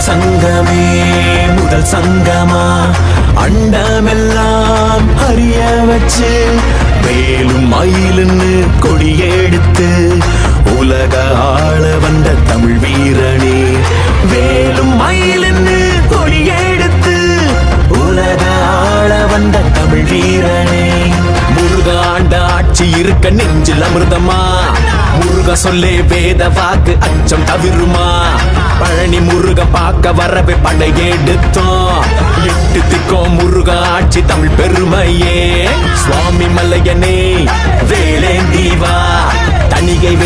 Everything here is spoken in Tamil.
சங்கமே முதல் சங்கமா அண்டமெல்லாம் அறிய வச்சு வேலும் மயிலுன்னு கொடியெடுத்து உலக ஆள வந்த தமிழ் வீரனே. வேலும் மயிலுன்னு கொடியெடுத்து உலக ஆள வந்த தமிழ் வீரனே. முருகாண்ட ஆட்சி இருக்க நெஞ்சில் அமிர்தமா முருக சொல்லே வேத வாக்கு அச்சம் தவிருமா. பழனி முருக பார்க்க வரவே படையெடுத்தோம். எட்டு திக்கும் முருக ஆட்சி தமிழ் பெருமையே. சுவாமி மலையனே வேலேந்தீவா தனிகை